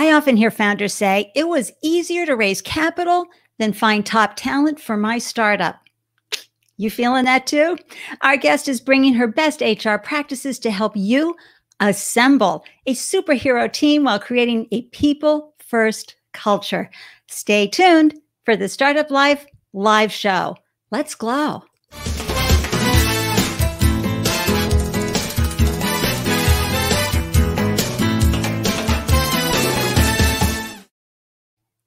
I often hear founders say, it was easier to raise capital than find top talent for my startup. You feeling that too? Our guest is bringing her best HR practices to help you assemble a superhero team while creating a people-first culture. Stay tuned for the Startup Life live show. Let's glow.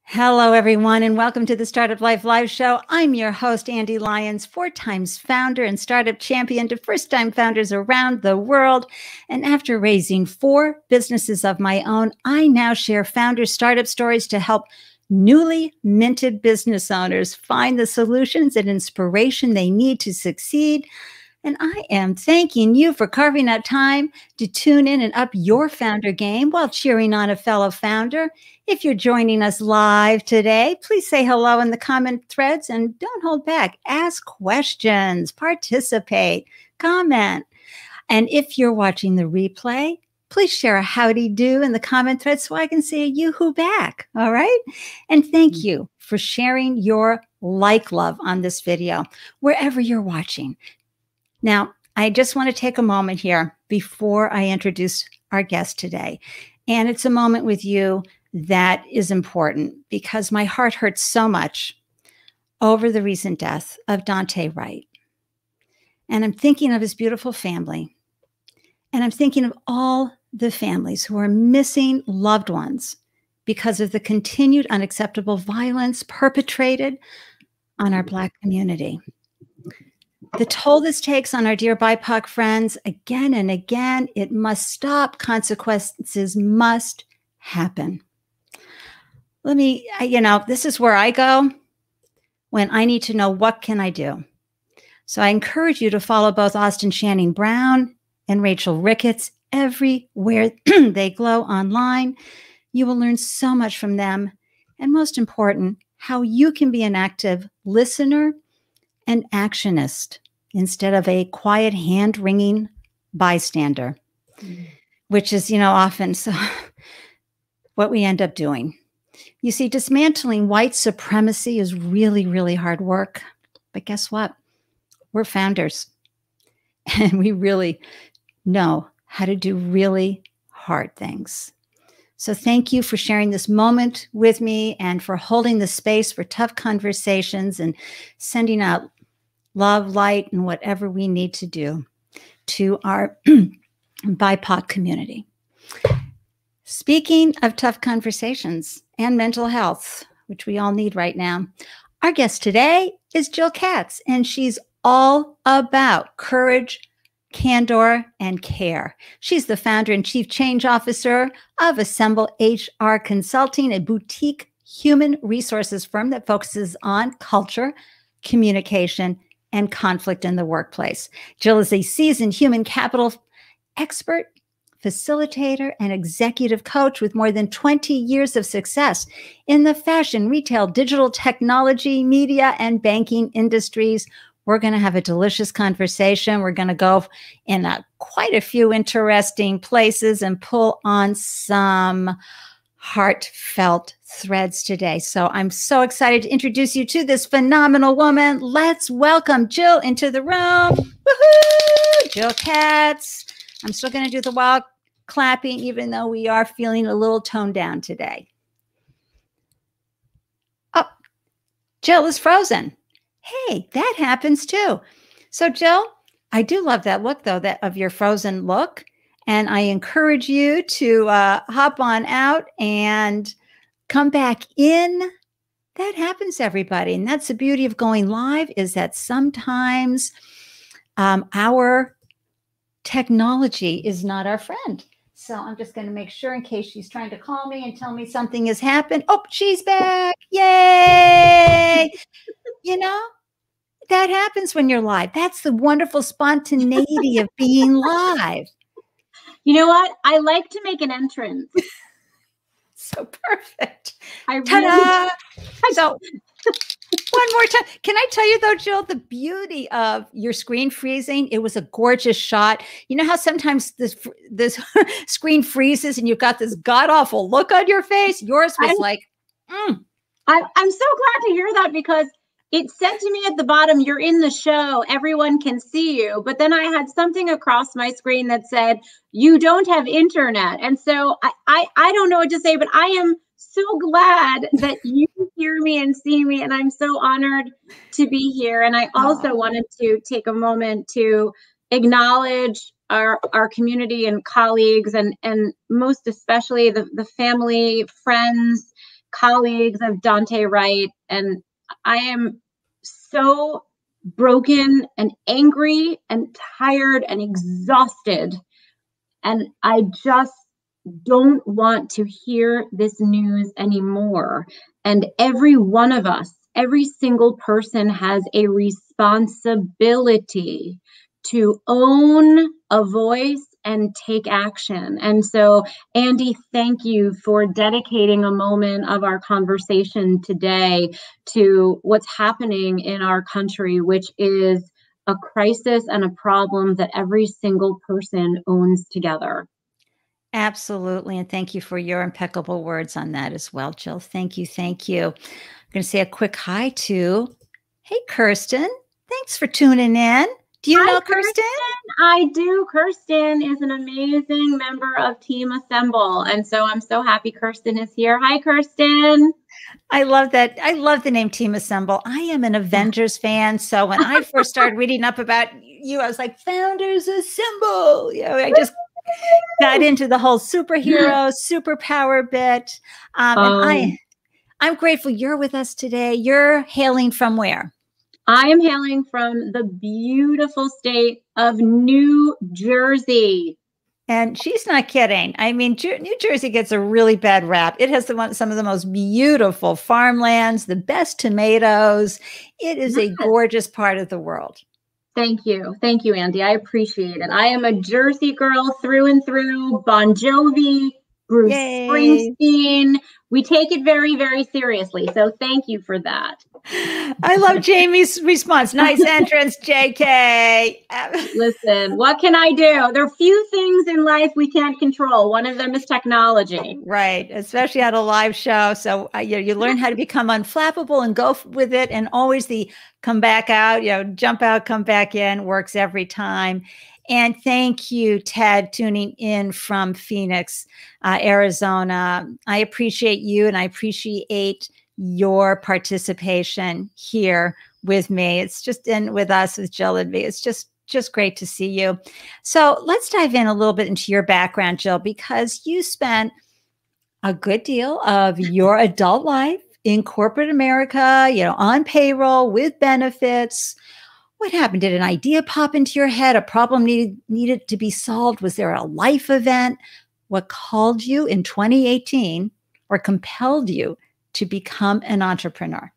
Hello, everyone, and welcome to the Startup Life Live Show. I'm your host, Ande Lyons, 4 times founder and startup champion to first-time founders around the world. And after raising 4 businesses of my own, I now share founder startup stories to help newly minted business owners find the solutions and inspiration they need to succeed. And I am thanking you for carving out time to tune in and up your founder game while cheering on a fellow founder. If you're joining us live today, please say hello in the comment threads and don't hold back. Ask questions, participate, comment. And if you're watching the replay, please share a howdy do in the comment thread so I can say a yoo-hoo back, all right? And thank you for sharing your love on this video, wherever you're watching. Now, I just want to take a moment here before I introduce our guest today. And it's a moment with you that is important because my heart hurts so much over the recent death of Dante Wright. And I'm thinking of his beautiful family. And I'm thinking of all the families who are missing loved ones because of the continued unacceptable violence perpetrated on our Black community. The toll this takes on our dear BIPOC friends, again and again, it must stop. Consequences must happen. Let me, this is where I go when I need to know what can I do. So I encourage you to follow both Austin Channing Brown and Rachel Ricketts everywhere they glow online. You will learn so much from them. And most important, how you can be an active listener and actionist instead of a quiet hand-wringing bystander, which is, often so what we end up doing. You see, dismantling white supremacy is really, really hard work. But guess what? We're founders, and we really know how to do really hard things. So thank you for sharing this moment with me and for holding the space for tough conversations and sending out love, light, and whatever we need to do to our BIPOC community. Speaking of tough conversations and mental health, which we all need right now, our guest today is Jill Katz, and she's all about courage, candor, and care. She's the founder and chief change officer of Assemble HR Consulting, a boutique human resources firm that focuses on culture, communication, and conflict in the workplace. Jill is a seasoned human capital expert, facilitator, and executive coach with more than 20 years of success in the fashion, retail, digital technology, media, and banking industries. We're going to have a delicious conversation. We're going to go in quite a few interesting places and pull on some heartfelt threads today. So I'm so excited to introduce you to this phenomenal woman. Let's welcome Jill into the room. Woohoo! Jill Katz. I'm still going to do the wild clapping, even though we are feeling a little toned down today. Oh, Jill is frozen. Hey, that happens too. So Jill, I do love that look though, that of your frozen look. And I encourage you to hop on out and come back in. That happens, everybody. And that's the beauty of going live, is that sometimes our technology is not our friend. So I'm just going to make sure in case she's trying to call me and tell me something has happened. Oh, she's back. Yay. That happens when you're live. That's the wonderful spontaneity of being live. You know what? I like to make an entrance. So perfect. I really So One more time. Can I tell you though, Jill, the beauty of your screen freezing? It was a gorgeous shot. You know how sometimes this screen freezes and you've got this god awful look on your face? Yours was I'm so glad to hear that, because it said to me at the bottom, "You're in the show. Everyone can see you." But then I had something across my screen that said, "You don't have internet." And so I don't know what to say, but I am so glad that you hear me and see me. And I'm so honored to be here. And I also wanted to take a moment to acknowledge our community and colleagues, and most especially the family, friends, colleagues of Dante Wright. And I am so broken and angry and tired and exhausted. And I just don't want to hear this news anymore. And every one of us, every single person has a responsibility to own a voice and take action. And so, Ande, thank you for dedicating a moment of our conversation today to what's happening in our country, which is a crisis and a problem that every single person owns together. Absolutely. And thank you for your impeccable words on that as well, Jill. Thank you. Thank you. I'm going to say a quick hi to, hey, Kirsten. Thanks for tuning in. Do you know Kirsten? I do. Kirsten is an amazing member of Team Assemble. And so I'm so happy Kirsten is here. Hi, Kirsten. I love that. I love the name Team Assemble. I am an Avengers fan. So when I first started reading up about you, I was like, Founders Assemble. You know, I just got into the whole superhero, superpower bit. And I'm grateful you're with us today. You're hailing from where? I am hailing from the beautiful state of New Jersey. And she's not kidding. I mean, New Jersey gets a really bad rap. It has some of the most beautiful farmlands, the best tomatoes. It is a gorgeous part of the world. Thank you. Thank you, Ande. I appreciate it. I am a Jersey girl through and through. Bon Jovi, Bruce Springsteen. We take it very, very seriously. So thank you for that. I love Jamie's response. Nice entrance, JK. Listen, what can I do? There are few things in life we can't control. One of them is technology. Right, especially at a live show. So you learn how to become unflappable and go with it. And always the come back out, jump out, come back in works every time. And thank you, Ted, tuning in from Phoenix, Arizona. I appreciate you, and I appreciate your participation here with me. It's just in with us, with Jill and me. It's just great to see you. So let's dive in a little bit into your background, Jill, because you spent a good deal of your adult life in corporate America, on payroll with benefits. What happened? Did an idea pop into your head? A problem needed to be solved? Was there a life event? What called you in 2018 or compelled you to become an entrepreneur?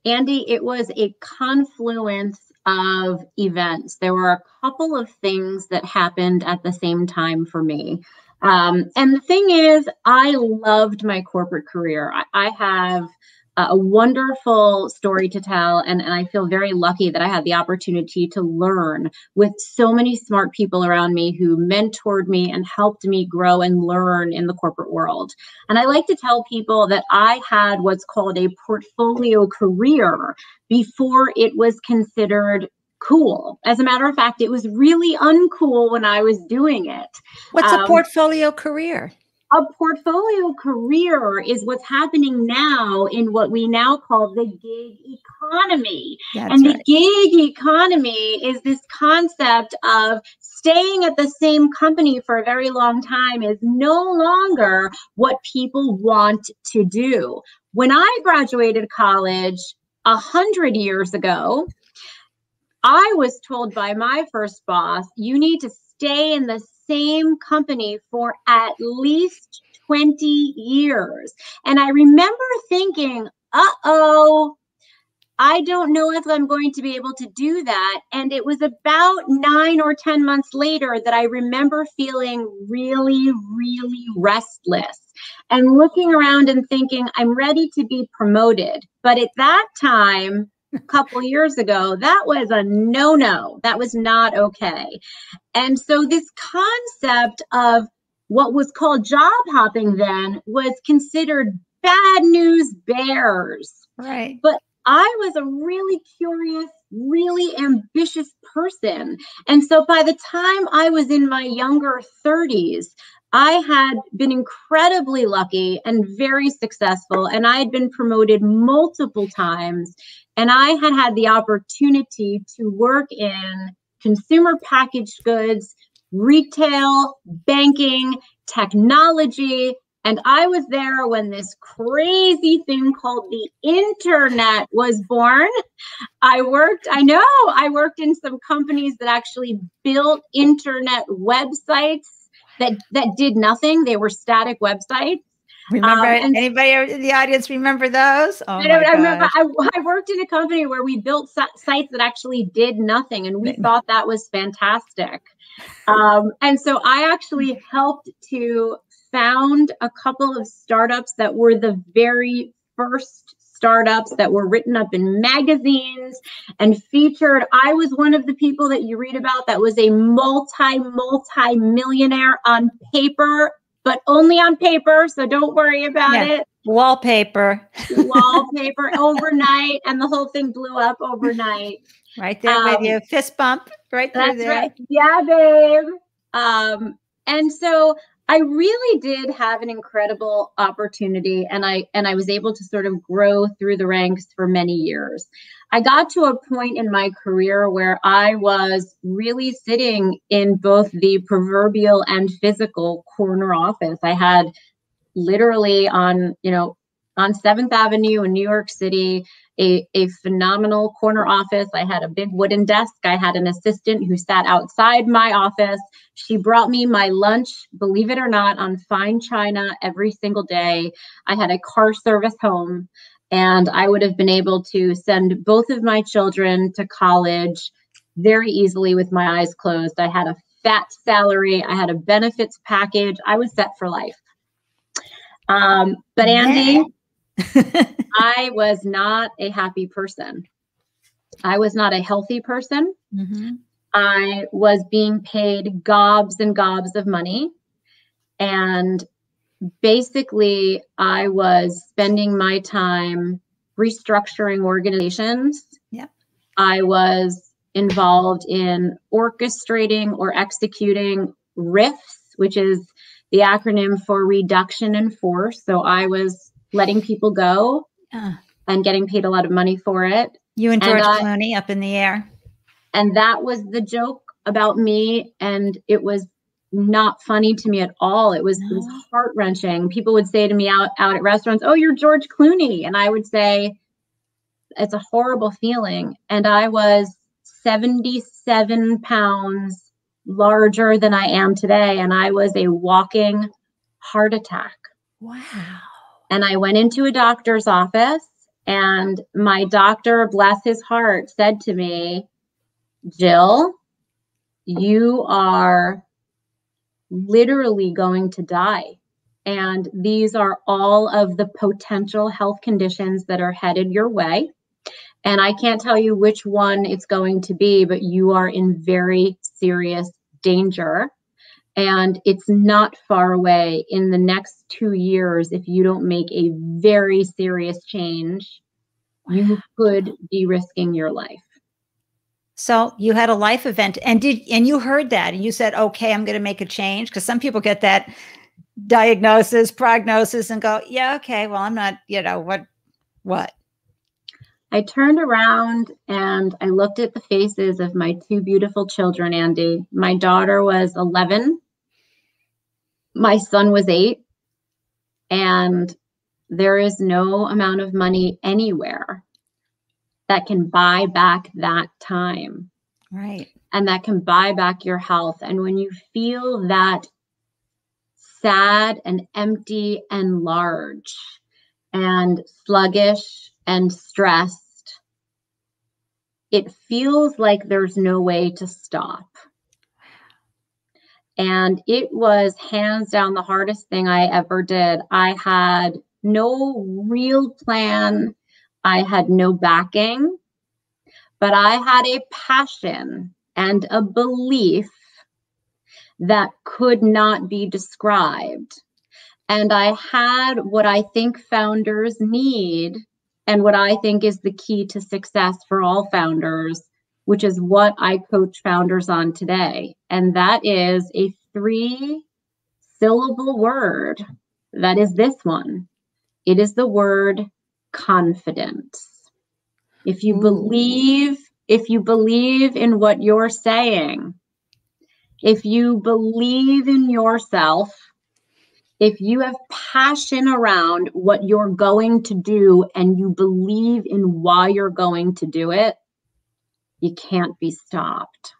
Ande, it was a confluence of events. There were a couple of things that happened at the same time for me. And the thing is, I loved my corporate career. I have a wonderful story to tell, and I feel very lucky that I had the opportunity to learn with so many smart people around me who mentored me and helped me grow and learn in the corporate world. And I like to tell people that I had what's called a portfolio career before it was considered cool. As a matter of fact, it was really uncool when I was doing it. What's a portfolio career? A portfolio career is what's happening now in what we now call the gig economy. The gig economy is this concept of staying at the same company for a very long time is no longer what people want to do. When I graduated college 100 years ago, I was told by my first boss, you need to stay in the same company for at least 20 years. And I remember thinking, uh-oh, I don't know if I'm going to be able to do that. And it was about 9 or 10 months later that I remember feeling really, really restless and looking around and thinking, I'm ready to be promoted. But at that time, a couple years ago, that was a no-no. That was not okay. And so this concept of what was called job hopping then was considered bad news bears. Right. But I was a really curious, really ambitious person. And so by the time I was in my younger 30s, I had been incredibly lucky and very successful, and I had been promoted multiple times. And I had the opportunity to work in consumer packaged goods, retail, banking, technology. And I was there when this crazy thing called the internet was born. I worked in some companies that actually built internet websites that did nothing. They were static websites. Remember, anybody in the audience remember those? Oh, I remember I worked in a company where we built sites that actually did nothing, and we thought that was fantastic. And so I actually helped to found a couple of startups that were the very first startups that were written up in magazines and featured. I was one of the people that you read about that was a multi-millionaire on paper, but only on paper. So don't worry about it. Wallpaper overnight. And the whole thing blew up overnight. Right there with you. Fist bump right through there. Right. Yeah, babe. And so I really did have an incredible opportunity, and I was able to sort of grow through the ranks for many years. I got to a point in my career where I was really sitting in both the proverbial and physical corner office. I had literally on 7th Avenue in New York City, a phenomenal corner office. I had a big wooden desk. I had an assistant who sat outside my office. She brought me my lunch, believe it or not, on fine china every single day. I had a car service home, and I would have been able to send both of my children to college very easily with my eyes closed. I had a fat salary. I had a benefits package. I was set for life. But Andy, I was not a happy person. I was not a healthy person. Mm-hmm. I was being paid gobs and gobs of money. And basically, I was spending my time restructuring organizations. Yeah. I was involved in orchestrating or executing RIFs, which is the acronym for reduction in force. So I was letting people go and getting paid a lot of money for it. You and George Clooney up in the air. And that was the joke about me. And it was not funny to me at all. It was heart-wrenching. People would say to me out at restaurants, "Oh, you're George Clooney." And I would say, it's a horrible feeling. And I was 77 pounds larger than I am today. And I was a walking heart attack. Wow. And I went into a doctor's office, and my doctor, bless his heart, said to me, "Jill, you are literally going to die. And these are all of the potential health conditions that are headed your way. And I can't tell you which one it's going to be, but you are in very serious danger. And it's not far away. In the next 2 years, if you don't make a very serious change, you could be risking your life." So you had a life event, and you heard that, and you said, "Okay, I'm going to make a change," because some people get that prognosis, and go, "Yeah, okay, well, I'm not, what?" I turned around and I looked at the faces of my 2 beautiful children, Andy. My daughter was 11. My son was 8. And there is no amount of money anywhere that can buy back that time. Right. And that can buy back your health. And when you feel that sad and empty and large and sluggish and stressed, it feels like there's no way to stop. And it was hands down the hardest thing I ever did. I had no real plan. I had no backing, but I had a passion and a belief that could not be described. And I had what I think founders need and what I think is the key to success for all founders, which is what I coach founders on today. And that is a 3-syllable word. That is this one. It is the word confidence. If you believe in what you're saying, if you believe in yourself, if you have passion around what you're going to do and you believe in why you're going to do it, you can't be stopped.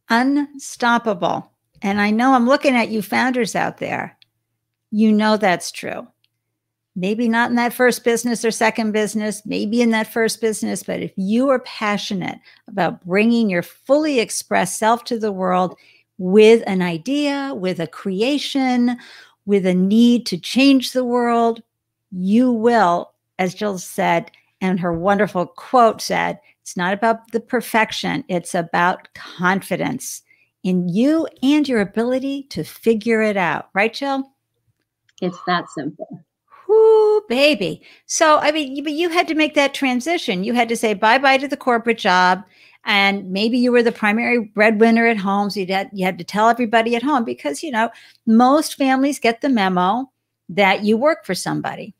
Unstoppable. And I know I'm looking at you founders out there. You know that's true. Maybe not in that first business or second business, maybe in that first business, but if you are passionate about bringing your fully expressed self to the world with an idea, with a creation, with a need to change the world, you will, as Jill said, and her wonderful quote said, it's not about the perfection, it's about confidence in you and your ability to figure it out. Right, Jill? It's that simple. Ooh, baby. So, I mean, but you had to make that transition. You had to say bye-bye to the corporate job. And maybe you were the primary breadwinner at home. So you had to tell everybody at home because, you know, most families get the memo that you work for somebody.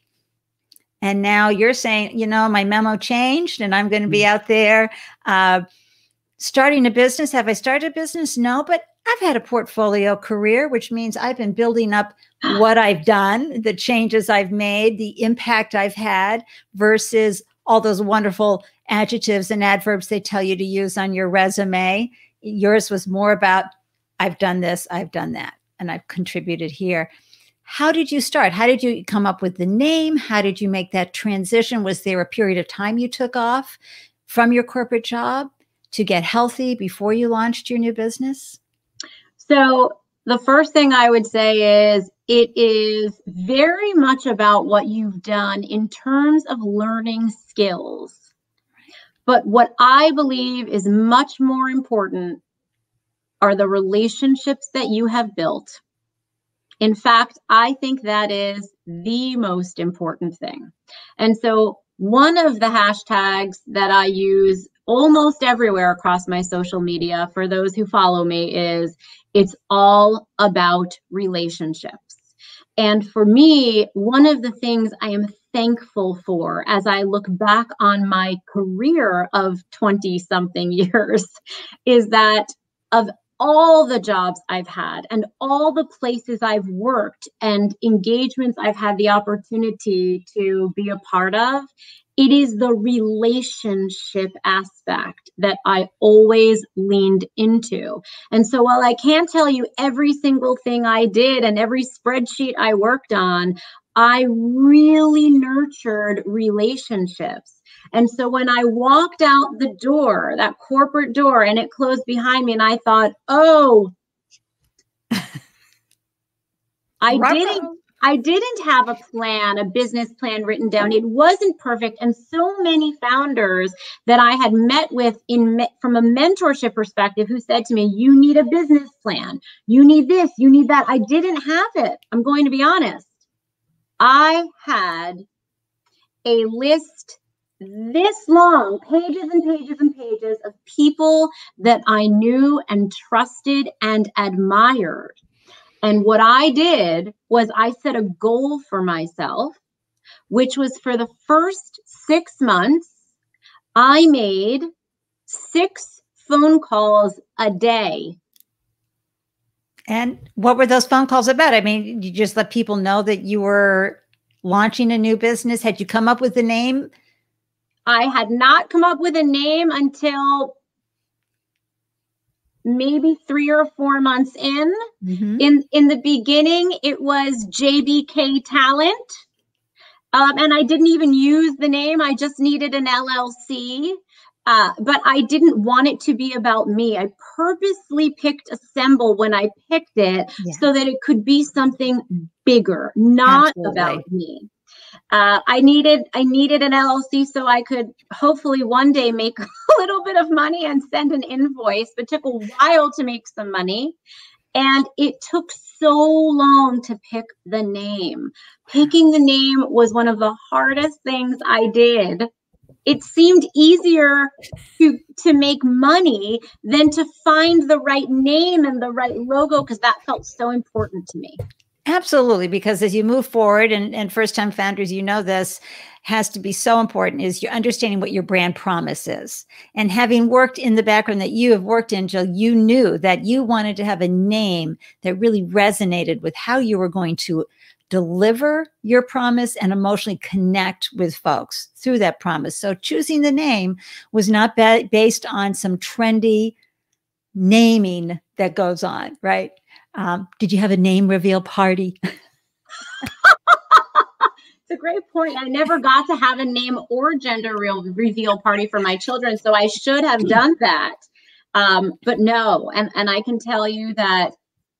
And now you're saying, you know, my memo changed and I'm going to be out there starting a business. Have I started a business? No, but I've had a portfolio career, which means I've been building up what I've done, the changes I've made, the impact I've had versus all those wonderful adjectives and adverbs they tell you to use on your resume. Yours was more about, I've done this, I've done that, and I've contributed here. How did you start? How did you come up with the name? How did you make that transition? Was there a period of time you took off from your corporate job to get healthy before you launched your new business? So the first thing I would say is it is very much about what you've done in terms of learning skills. But what I believe is much more important are the relationships that you have built. In fact, I think that is the most important thing. And so one of the hashtags that I use almost everywhere across my social media for those who follow me is it's all about relationships. And for me, one of the things I am thankful for as I look back on my career of 20-something years is that of all the jobs I've had and all the places I've worked and engagements I've had the opportunity to be a part of, it is the relationship aspect that I always leaned into. And so while I can't tell you every single thing I did and every spreadsheet I worked on, I really nurtured relationships. And so when I walked out the door, that corporate door, and it closed behind me, and I thought, oh, I didn't have a plan, a business plan written down. It wasn't perfect. And so many founders that I had met with from a mentorship perspective who said to me, you need a business plan. You need this, you need that. I didn't have it. I'm going to be honest. I had a list this long, pages and pages and pages of people that I knew and trusted and admired. And what I did was I set a goal for myself, which was for the first 6 months, I made 6 phone calls a day. And what were those phone calls about? I mean, you just let people know that you were launching a new business. Had you come up with the name? I had not come up with a name until maybe 3 or 4 months in. Mm-hmm. In the beginning, it was JBK Talent. And I didn't even use the name. I just needed an LLC. But I didn't want it to be about me. I purposely picked Assemble when I picked it so that it could be something bigger, not about me. I needed an LLC so I could hopefully one day make a little bit of money and send an invoice, but took a while to make some money. And it took so long to pick the name. Picking the name was one of the hardest things I did. It seemed easier to make money than to find the right name and the right logo, because that felt so important to me. Absolutely, because as you move forward, and first-time founders, you know this has to be so important, is you're understanding what your brand promise is. And having worked in the background that you have worked in, Jill, you knew that you wanted to have a name that really resonated with how you were going to deliver your promise and emotionally connect with folks through that promise. So choosing the name was not based on some trendy naming that goes on, right? Did you have a name reveal party? It's a great point. I never got to have a name or gender reveal party for my children, so I should have done that. But no, and I can tell you that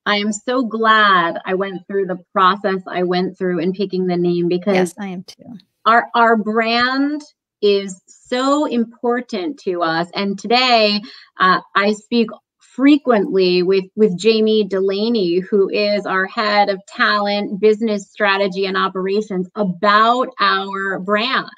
I am so glad I went through the process I went through in picking the name, because yes, I am too. Our brand is so important to us. And today I speak frequently with Jamie Delaney, who is our head of talent, business strategy, and operations, about our brand.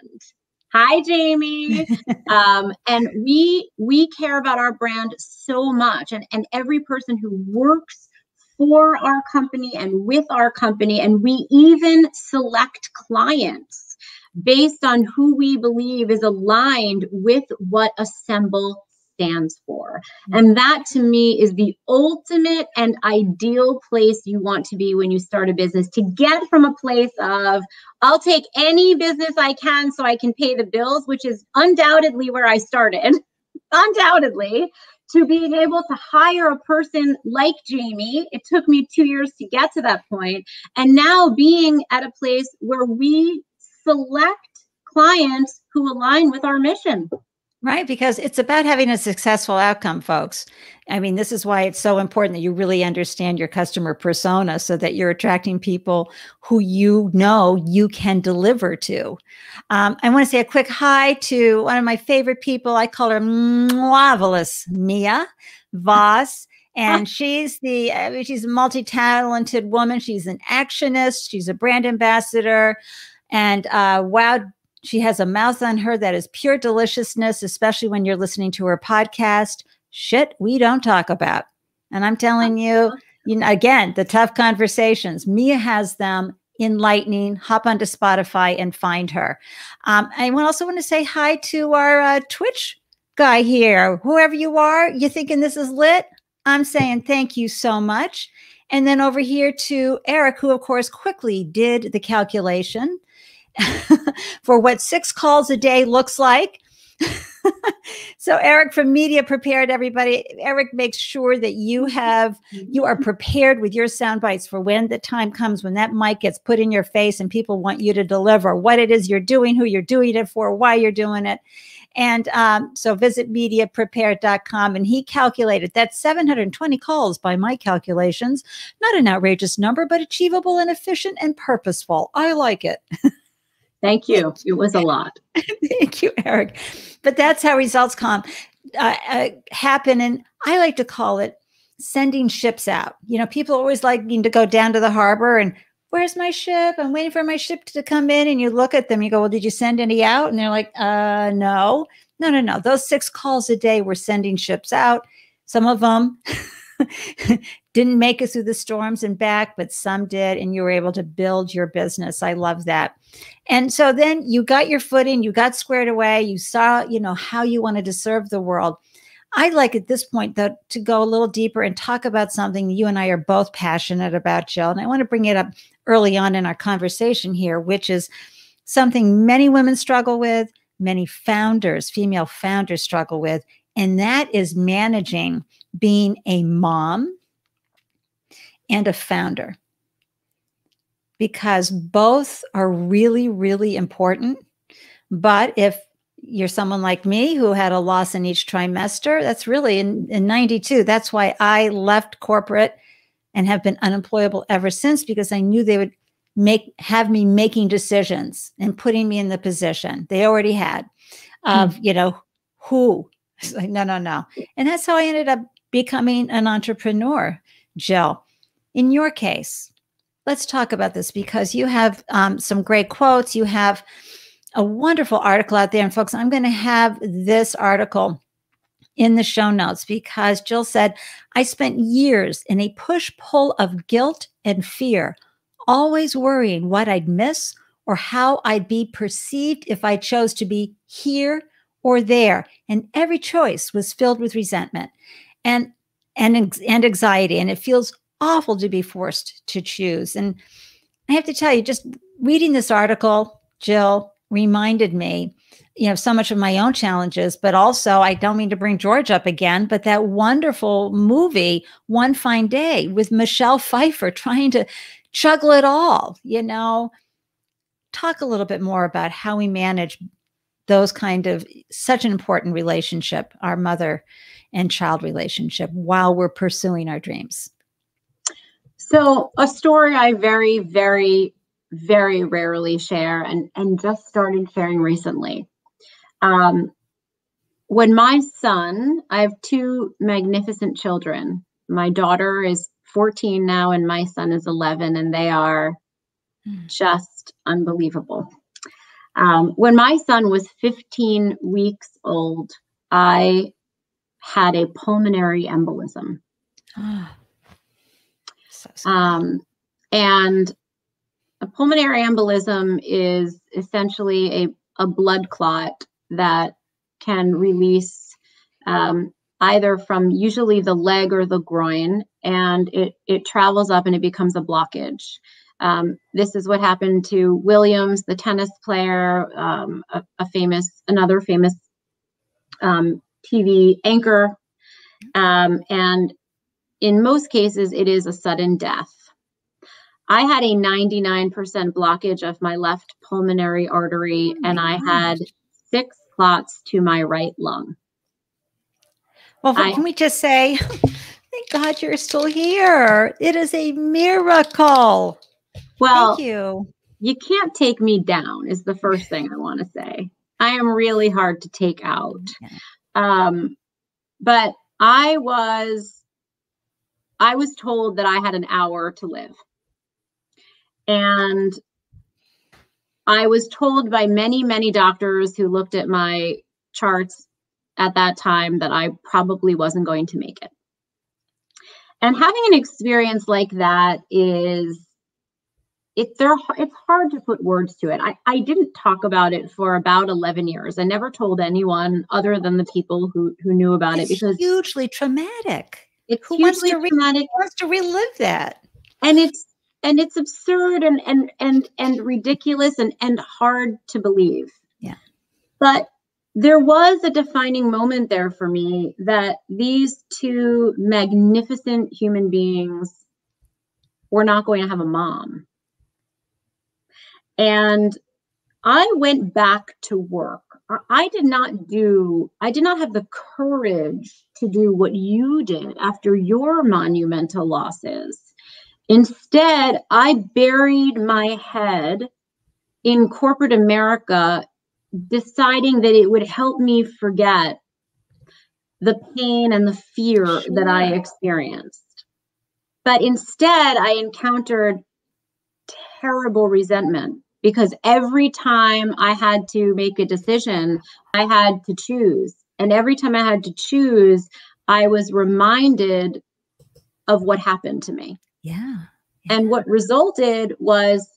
Hi, Jamie. And we care about our brand so much, and every person who works for our company and with our company, and we even select clients based on who we believe is aligned with what Assemble stands for. And that, to me, is the ultimate and ideal place you want to be when you start a business, to get from a place of, I'll take any business I can so I can pay the bills, which is undoubtedly where I started, undoubtedly, to being able to hire a person like Jamie. It took me 2 years to get to that point. And now being at a place where we select clients who align with our mission. Right, because it's about having a successful outcome, folks. I mean, this is why it's so important that you really understand your customer persona, so that you're attracting people who you know you can deliver to. I want to say a quick hi to one of my favorite people. I call her Marvelous Mia Voss. And she's she's a multi-talented woman. She's an actionist. She's a brand ambassador. And wow, she has a mouth on her that is pure deliciousness, especially when you're listening to her podcast, Shit We Don't Talk About. And I'm telling you, again, the tough conversations, Mia has them enlightening. Hop onto Spotify and find her. I also want to say hi to our Twitch guy here. Whoever you are, you thinking this is lit? I'm saying thank you so much. And then over here to Eric, who, of course, quickly did the calculation for what 6 calls a day looks like. So Eric from Media Prepared, everybody, Eric makes sure that you are prepared with your sound bites for when the time comes, when that mic gets put in your face and people want you to deliver what it is you're doing, who you're doing it for, why you're doing it. And so visit mediaprepared.com, and he calculated that's 720 calls by my calculations. Not an outrageous number, but achievable and efficient and purposeful. I like it. Thank you. It was a lot. Thank you, Eric. But that's how results happen. And I like to call it sending ships out. You know, people always like to go down to the harbor and, where's my ship? I'm waiting for my ship to come in. And you look at them, you go, well, did you send any out? And they're like, no. Those 6 calls a day were sending ships out. Some of them didn't make it through the storms and back, but some did, and you were able to build your business. I love that. And so then you got your footing, you got squared away, you saw, how you wanted to serve the world. I'd like at this point, though, to go a little deeper and talk about something you and I are both passionate about, Jill. And I want to bring it up early on in our conversation here, which is something many women struggle with, many founders, female founders struggle with, and that is managing being a mom and a founder, because both are really, really important. But if you're someone like me who had a loss in each trimester. That's really in 92. That's why I left corporate and have been unemployable ever since, because I knew they would have me making decisions and putting me in the position they already had of, who. It's like, no. And that's how I ended up becoming an entrepreneur. Jill, in your case, let's talk about this, because you have some great quotes. You have a wonderful article out there. And folks, I'm going to have this article in the show notes, because Jill said, I spent years in a push-pull of guilt and fear, always worrying what I'd miss or how I'd be perceived if I chose to be here or there. And every choice was filled with resentment and anxiety. And it feels awful to be forced to choose. And I have to tell you, just reading this article, Jill, reminded me, so much of my own challenges, but also, I don't mean to bring George up again, but that wonderful movie, One Fine Day, with Michelle Pfeiffer trying to juggle it all. Talk a little bit more about how we manage those kind of such an important relationship, our mother and child relationship, while we're pursuing our dreams. So a story I very, very, very rarely share, and just started sharing recently. When my son, I have two magnificent children. My daughter is 14 now, and my son is 11, and they are just unbelievable. When my son was 15 weeks old, I had a pulmonary embolism. And a pulmonary embolism is essentially a blood clot that can release either from usually the leg or the groin, and it travels up and it becomes a blockage. This is what happened to Williams, the tennis player, another famous TV anchor. And in most cases, it is a sudden death. I had a 99% blockage of my left pulmonary artery, and I had 6 clots to my right lung. Well, can we just say, thank God you're still here. It is a miracle. Well, thank you. You can't take me down is the first thing I want to say. I am really hard to take out. But I was told that I had an hour to live. And I was told by many, many doctors who looked at my charts at that time that I probably wasn't going to make it. And having an experience like that it's hard to put words to it. I didn't talk about it for about 11 years. I never told anyone other than the people who knew about it, because hugely traumatic. It's hugely traumatic. Who wants to relive that? And it's absurd and ridiculous and hard to believe. Yeah. But there was a defining moment there for me that these two magnificent human beings were not going to have a mom. And I went back to work. I did not have the courage to do what you did after your monumental losses. Instead, I buried my head in corporate America, deciding that it would help me forget the pain and the fear that I experienced. But instead, I encountered terrible resentment, because every time I had to make a decision, I had to choose. And every time I had to choose, I was reminded of what happened to me. Yeah. And what resulted was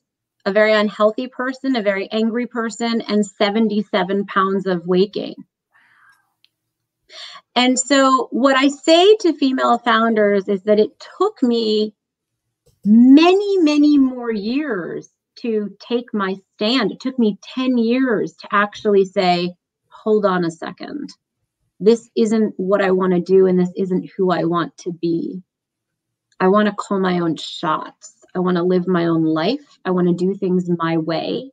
a very unhealthy person, a very angry person, and 77 pounds of weight gain. And so what I say to female founders is that it took me many, many more years to take my stand. It took me 10 years to actually say, hold on a second. This isn't what I want to do, and this isn't who I want to be. I want to call my own shots. I want to live my own life. I want to do things my way.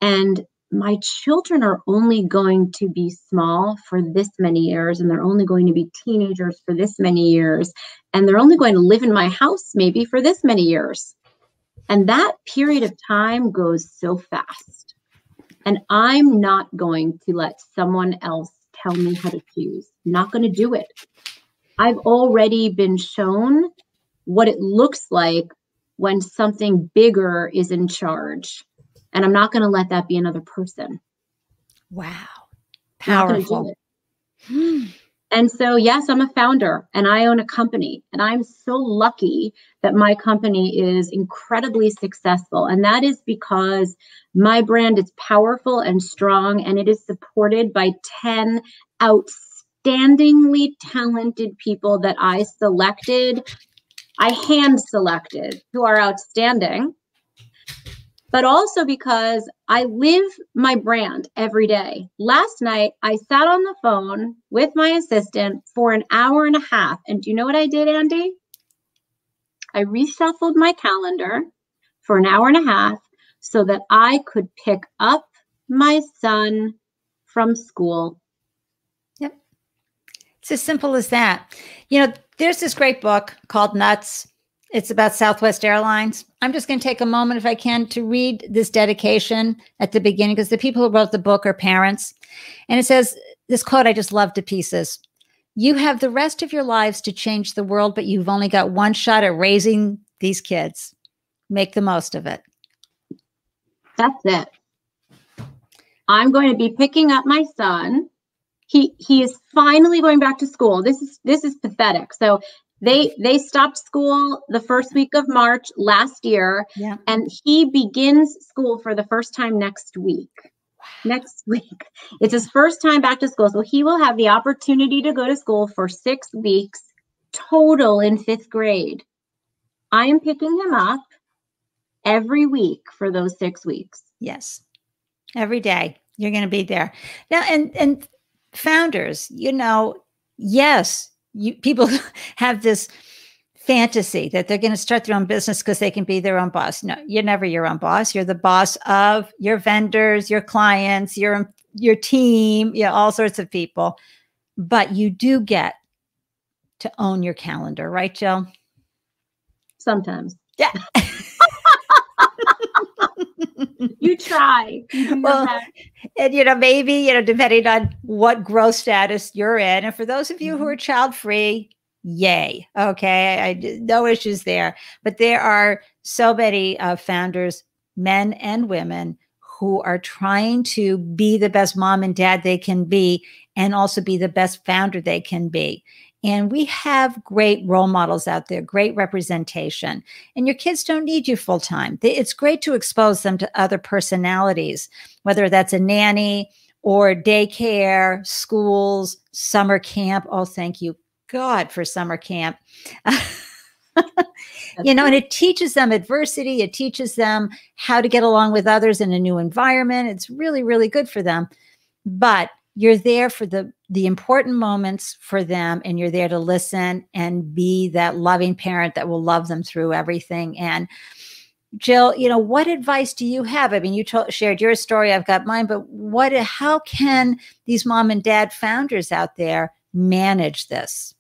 And my children are only going to be small for this many years, and they're only going to be teenagers for this many years, and they're only going to live in my house maybe for this many years. And that period of time goes so fast. And I'm not going to let someone else tell me how to choose. I'm not going to do it. I've already been shown what it looks like when something bigger is in charge. And I'm not going to let that be another person. Wow. Powerful. And so, yes, I'm a founder and I own a company, and I'm so lucky that my company is incredibly successful. And that is because my brand is powerful and strong, and it is supported by 10 outstandingly talented people that I hand selected, who are outstanding. But also because I live my brand every day. Last night, I sat on the phone with my assistant for an hour and a half. And do you know what I did, Ande? I reshuffled my calendar for an hour and a half so that I could pick up my son from school. Yep. It's as simple as that. You know, there's this great book called Nuts. It's about Southwest Airlines. I'm just going to take a moment, if I can, to read this dedication at the beginning, because the people who wrote the book are parents. And it says, this quote I just love to pieces. You have the rest of your lives to change the world, but you've only got one shot at raising these kids. Make the most of it. That's it. I'm going to be picking up my son. He is finally going back to school. This is pathetic. So They stopped school the first week of March last year, and he begins school for the first time next week. Next week. It's his first time back to school. So he will have the opportunity to go to school for 6 weeks total in 5th grade. I am picking him up every week for those 6 weeks. Yes. Every day you're going to be there. Now, and founders, you know, yes, people have this fantasy that they're going to start their own business because they can be their own boss. No, you're never your own boss. You're the boss of your vendors, your clients, your team, all sorts of people. But you do get to own your calendar, right, Jill? Sometimes. Yeah. You try. Well, and maybe, depending on what growth status you're in. And for those of you who are child-free, yay. Okay. No issues there. But there are so many founders, men and women, who are trying to be the best mom and dad they can be, and also be the best founder they can be. And we have great role models out there, great representation. And your kids don't need you full time. It's great to expose them to other personalities, whether that's a nanny or daycare, schools, summer camp. Oh, thank you, God, for summer camp. And it teaches them adversity. It teaches them how to get along with others in a new environment. It's really, really good for them. But you're there for the important moments for them, and you're there to listen and be that loving parent that will love them through everything. And Jill, what advice do you have? I mean, you shared your story, I've got mine, but how can these mom and dad founders out there manage this?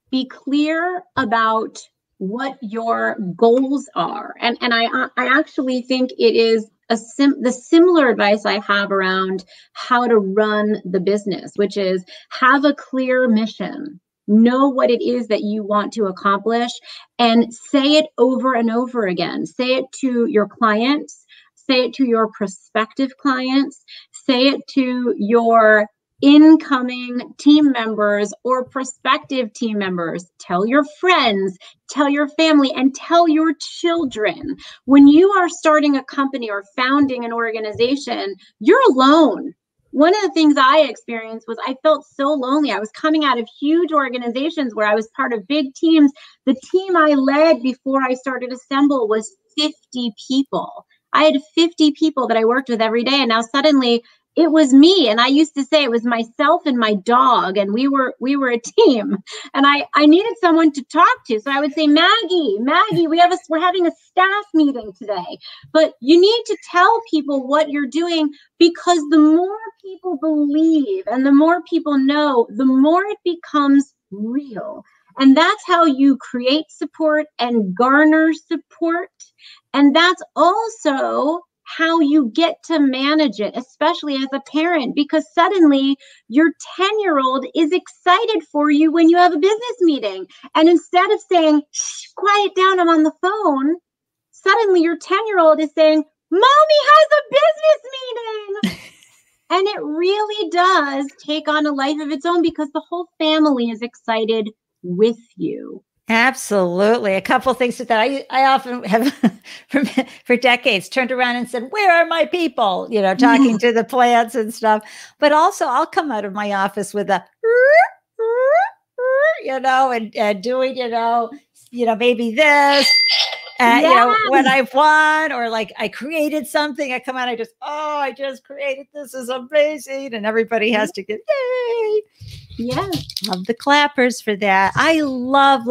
Be clear about what your goals are. And I actually think it is the similar advice I have around how to run the business, which is have a clear mission, know what it is that you want to accomplish, and say it over and over again. Say it to your clients, say it to your prospective clients, say it to your incoming team members or prospective team members. Tell your friends, tell your family, and tell your children. When you are starting a company or founding an organization, you're alone. One of the things I experienced was I felt so lonely. I was coming out of huge organizations where I was part of big teams. The team I led before I started Assemble was 50 people. I had 50 people that I worked with every day. And now suddenly it was me. And I used to say it was myself and my dog, and we were a team. And I needed someone to talk to. So I would say, Maggie, we're having a staff meeting today. But you need to tell people what you're doing, because the more people believe and the more people know, the more it becomes real. And that's how you create support and garner support. And that's also how you get to manage it, especially as a parent, because suddenly your 10-year-old is excited for you when you have a business meeting. And instead of saying, shh, quiet down, I'm on the phone, suddenly your 10-year-old is saying, Mommy has a business meeting. And it really does take on a life of its own, because the whole family is excited with you. Absolutely. A couple of things with that. I often have for decades turned around and said, where are my people? You know, talking to the plants and stuff. But also I'll come out of my office with a, you know, and doing, you know, maybe this. You know, when I've won, or like I created something, I come out, I just created this, is amazing. And everybody has to get, yay. Yeah. Love the clappers for that. I love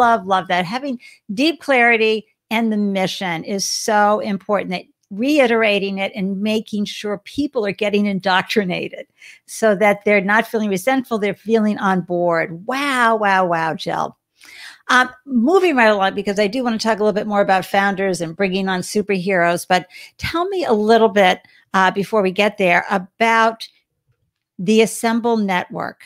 that. Having deep clarity and the mission is so important, that reiterating it and making sure people are getting indoctrinated so that they're not feeling resentful, they're feeling on board. Wow, Jill. Moving right along, because I do want to talk a little bit more about founders and bringing on superheroes, but tell me a little bit before we get there about the Assemble Network,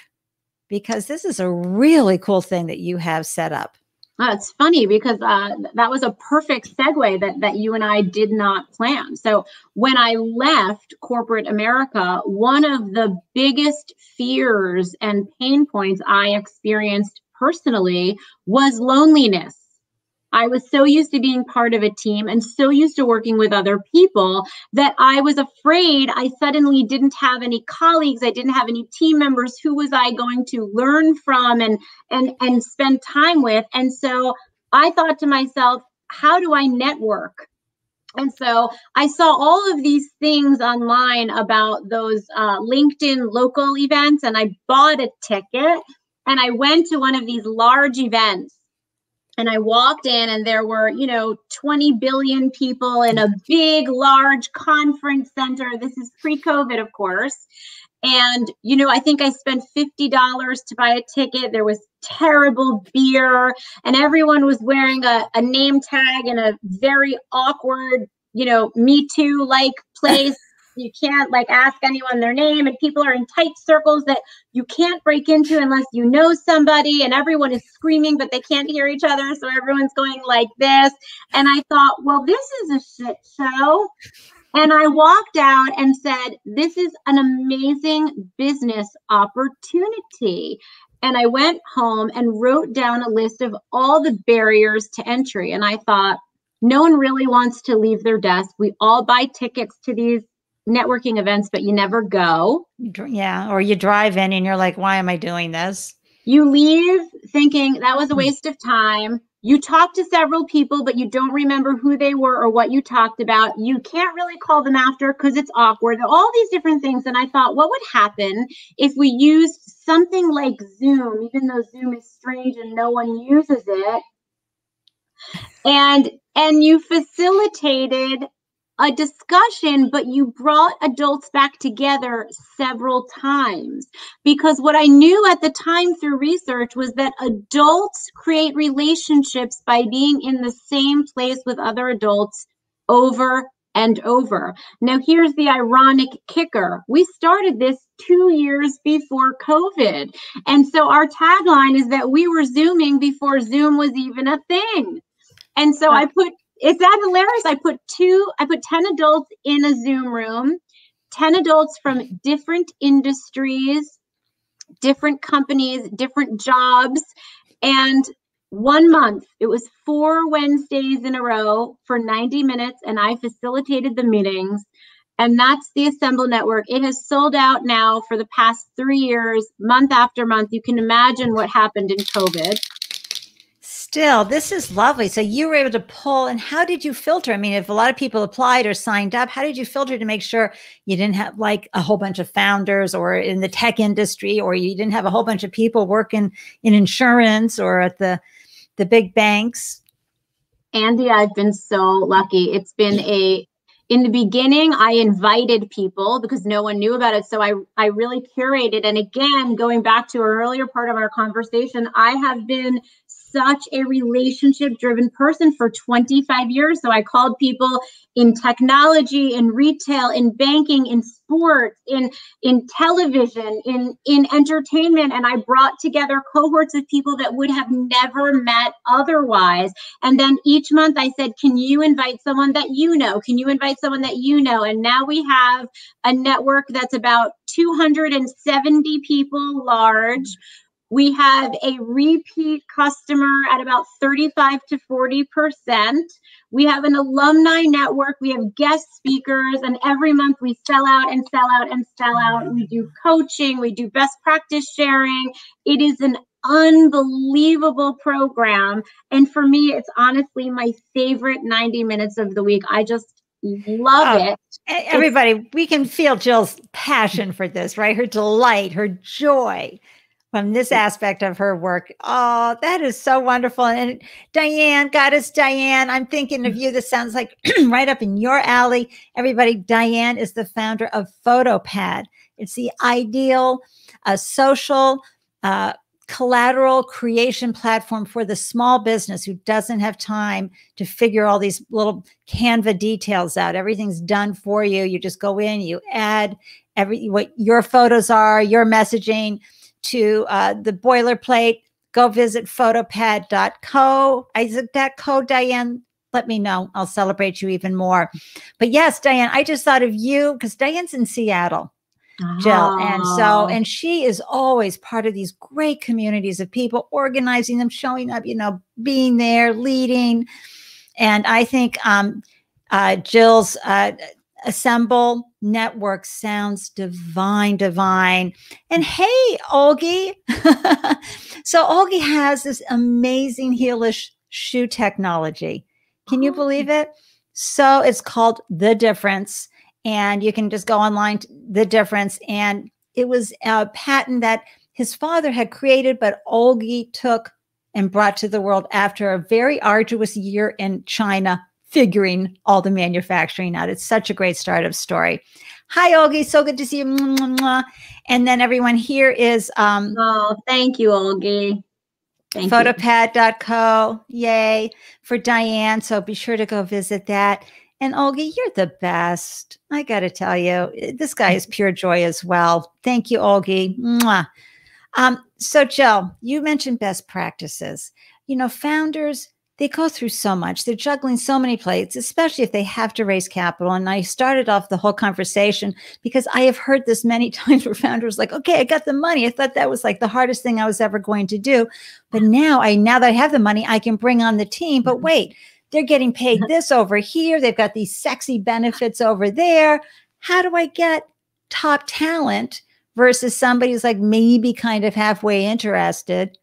because this is a really cool thing that you have set up. It's funny because that was a perfect segue that you and I did not plan. So when I left corporate America, one of the biggest fears and pain points I experienced personally was loneliness. I was so used to being part of a team and so used to working with other people that I was afraid I suddenly didn't have any colleagues. I didn't have any team members. Who was I going to learn from and spend time with? And so I thought to myself, how do I network? And so I saw all of these things online about those LinkedIn local events, and I bought a ticket and I went to one of these large events. And I walked in and there were, 20 billion people in a big, large conference center. This is pre-COVID, of course. And, I think I spent $50 to buy a ticket. There was terrible beer and everyone was wearing a name tag in a very awkward, Me Too-like place. You can't ask anyone their name, and people are in tight circles that you can't break into unless you know somebody, and everyone is screaming, but they can't hear each other. So everyone's going like this. And I thought, well, this is a shit show. And I walked out and said, this is an amazing business opportunity. And I went home and wrote down a list of all the barriers to entry. And I thought, no one really wants to leave their desk. We all buy tickets to these networking events, but you never go. Yeah. Or you drive in and you're like, why am I doing this? You leave thinking that was a waste of time. You talk to several people, but you don't remember who they were or what you talked about. You can't really call them after because it's awkward. All these different things. And I thought, what would happen if we used something like Zoom, even though Zoom is strange and no one uses it, and you facilitated a discussion, but you brought adults back together several times. Because what I knew at the time through research was that adults create relationships by being in the same place with other adults over and over. Now, here's the ironic kicker. We started this 2 years before COVID. And so our tagline is that we were Zooming before Zoom was even a thing. And so is that hilarious? I put 10 adults in a Zoom room, 10 adults from different industries, different companies, different jobs. And 1 month, it was 4 Wednesdays in a row for 90 minutes. And I facilitated the meetings. And that's the Assemble Network. It has sold out now for the past 3 years, month after month. You can imagine what happened in COVID. still, this is lovely. So you were able to pull, and how did you filter? I mean, if a lot of people applied or signed up, how did you filter to make sure you didn't have like a whole bunch of founders or in the tech industry, or you didn't have a whole bunch of people working in insurance or at the big banks? Ande, I've been so lucky. It's been in the beginning, I invited people because no one knew about it. So I really curated. And again, going back to an earlier part of our conversation, I have been such a relationship-driven person for 25 years. So I called people in technology, in retail, in banking, in sports, in television, in entertainment. And I brought together cohorts of people that would have never met otherwise. And then each month I said, can you invite someone that you know? Can you invite someone that you know? And now we have a network that's about 270 people large. We have a repeat customer at about 35 to 40%. We have an alumni network. We have guest speakers, and every month we sell out and sell out and sell out. We do coaching. We do best practice sharing. It is an unbelievable program. And for me, it's honestly my favorite 90 minutes of the week. I just love it. Everybody, we can feel Jill's passion for this, right? Her delight, her joy from this aspect of her work. Oh, that is so wonderful. And Diane, Goddess Diane, I'm thinking of you. This sounds like right up in your alley. Everybody, Diane is the founder of PhotoPad. It's the ideal social collateral creation platform for the small business who doesn't have time to figure all these little Canva details out. Everything's done for you. You just go in, you add what your photos are, your messaging to the boilerplate. Go visit photopad.co. .co, Diane, let me know. I'll celebrate you even more. But yes, Diane, I just thought of you because Diane's in Seattle, Jill. And she is always part of these great communities of people, organizing them, showing up, being there, leading. And I think Jill's Assemble network sounds divine. And hey, Olgie. So Olgie has this amazing heelish shoe technology. Can you believe it? So it's called The Difference. And you can just go online, The Difference. And it was a patent that his father had created, but Olgie took and brought to the world after a very arduous year in China, figuring all the manufacturing out. It's such a great startup story. Hi, Olgie. So good to see you. And then everyone here is... thank you, Olgie. Photopad.co. Yay. For Diane. So be sure to go visit that. And Olgie, you're the best. I got to tell you, this guy is pure joy as well. Thank you, Olgie. So Jill, you mentioned best practices. Founders, they go through so much. They're juggling so many plates, especially if they have to raise capital. And I started off the whole conversation because I have heard this many times where founders like, okay, I got the money. I thought that was like the hardest thing I was ever going to do. But now that I have the money, I can bring on the team. But wait, they're getting paid this over here. They've got these sexy benefits over there. How do I get top talent versus somebody who's like maybe kind of halfway interested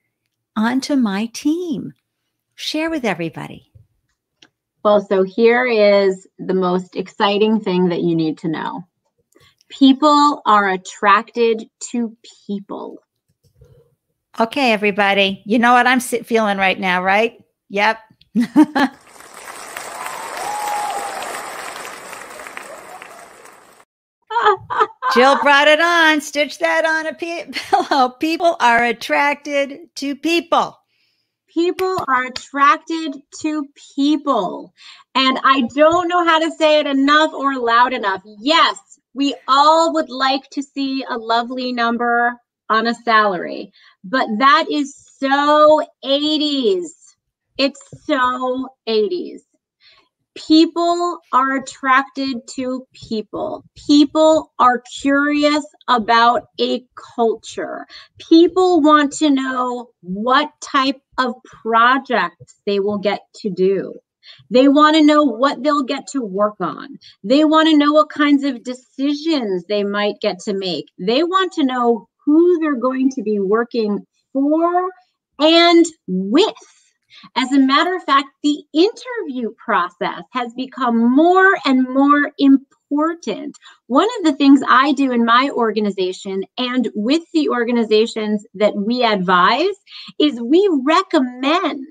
onto my team? Share with everybody. Well, so here is the most exciting thing that you need to know. People are attracted to people. Okay, everybody. You know what I'm feeling right now, right? Yep. Jill brought it on. Stitch that on a pillow. People are attracted to people. People are attracted to people. And I don't know how to say it enough or loud enough. Yes, we all would like to see a lovely number on a salary, but that is so 80s. It's so 80s. People are attracted to people. People are curious about a culture. People want to know what type of projects they will get to do. They want to know what they'll get to work on. They want to know what kinds of decisions they might get to make. They want to know who they're going to be working for and with. As a matter of fact, the interview process has become more and more important. One of the things I do in my organization and with the organizations that we advise is we recommend